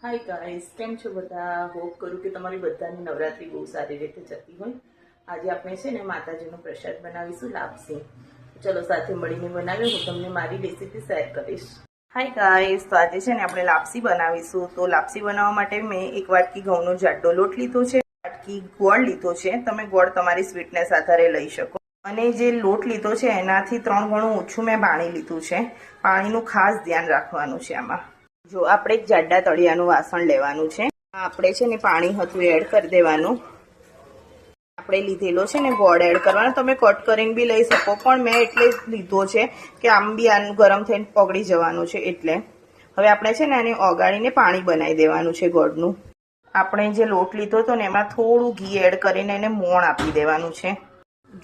Hi guys, કેમ છો બધા? હોપ કરું કે તમારી બધાની નવરાત્રી બહુ સારી રીતે જતી હોય. આજે આપણે છે ને માતાજીનો પ્રસાદ બનાવીશું, લાપસી. ચલો સાથે મળીને બનાવીએ. હું તમને મારી રેસીપી શેર કરીશ. હાય ગાઈસ, તો આજે છે ને આપણે લાપસી બનાવીશું. તો લાપસી બનાવવા માટે મેં એક વાટકી ઘઉંનો જાડો લોટ લીધો છે, વાટકી ગોળ લીધો છે. તમે ગોળ તમારી સ્વીટનેસ આધારે લઈ શકો. અને જે લોટ લીધો છે એનાથી 3 ગણું ઓછું મેં પાણી લીધું છે. પાણીનું ખાસ ધ્યાન રાખવાનું છે આમાં. જો આપણે એક જાડા તળિયાનું વાસણ લેવાનું છે. આપણે છે ને પાણી હતું એડ કરી દેવાનું. આપણે લીધેલો છે ને ગોળ એડ કરવાનો. તમે કટ કરીને બી લઈ શકો, પણ મેં એટલે લીધો છે કે આમ બી આનું ગરમ થઈને પગળી જવાનું છે. એટલે હવે આપણે છે ને આને ઓગાળીને પાણી બનાવી દેવાનું છે ગોળનું. આપણે જે લોટ લીધો હતો ને એમાં થોડું ઘી એડ કરીને એને મોણ આપી દેવાનું છે.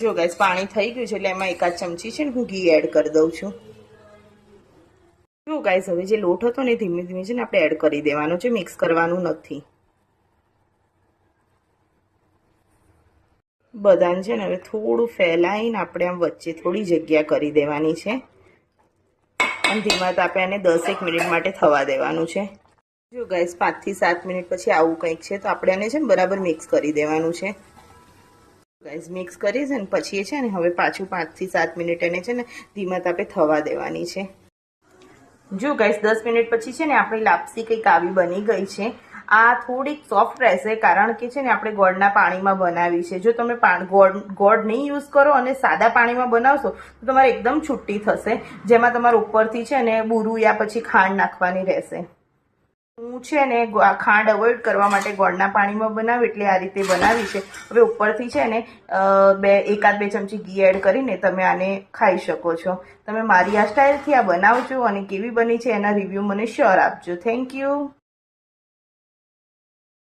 જો ગાઈસ, પાણી થઈ ગયું છે એટલે એમાં એકાદ ચમચી છે ને હું ઘી એડ કરી દઉં છું. જો ગાઈસ, હવે જે લોટ હતો ને ધીમે ધીમે છે ને આપણે એડ કરી દેવાનો છે, મિક્સ કરવાનું નથી. બધાને છે ને હવે થોડું ફેલાઈને આપણે આમ વચ્ચે થોડી જગ્યા કરી દેવાની છે અને ધીમા તાપે આને 10 મિનિટ માટે થવા દેવાનું છે. જો ગાઈસ, 5 થી 7 મિનિટ પછી આવું કંઈક છે તો આપણે આને છે ને બરાબર મિક્સ કરી દેવાનું છે. ગાઈસ, મિક્સ કરી છે ને પછી છે ને હવે પાછું 5 થી 7 મિનિટ એને છે ને ધીમા તાપે થવા દેવાની છે. જો ગાઈસ, 10 મિનિટ પછી છે ને આપણી લાપસી કંઈક આવી બની ગઈ છે. આ થોડીક સોફ્ટ રહેશે કારણ કે છે ને આપણે ગોળના પાણીમાં બનાવી છે. જો તમે ગોળ નહીં યુઝ કરો અને સાદા પાણીમાં બનાવશો તો તમારે એકદમ છૂટી થશે, જેમાં તમારે ઉપરથી છે ને બુરું યા પછી ખાંડ નાખવાની રહેશે. હું છે ને ખાંડ અવોઇડ કરવા માટે ગોળના પાણીમાં બનાવી એટલે આ રીતે બનાવી છે. હવે ઉપરથી છે ને એકાદ બે ચમચી ઘી એડ કરીને તમે આને ખાઈ શકો છો. તમે મારી આ સ્ટાઇલથી આ બનાવજો અને કેવી બની છે એના રિવ્યૂ મને શ્યોર આપજો. Thank you.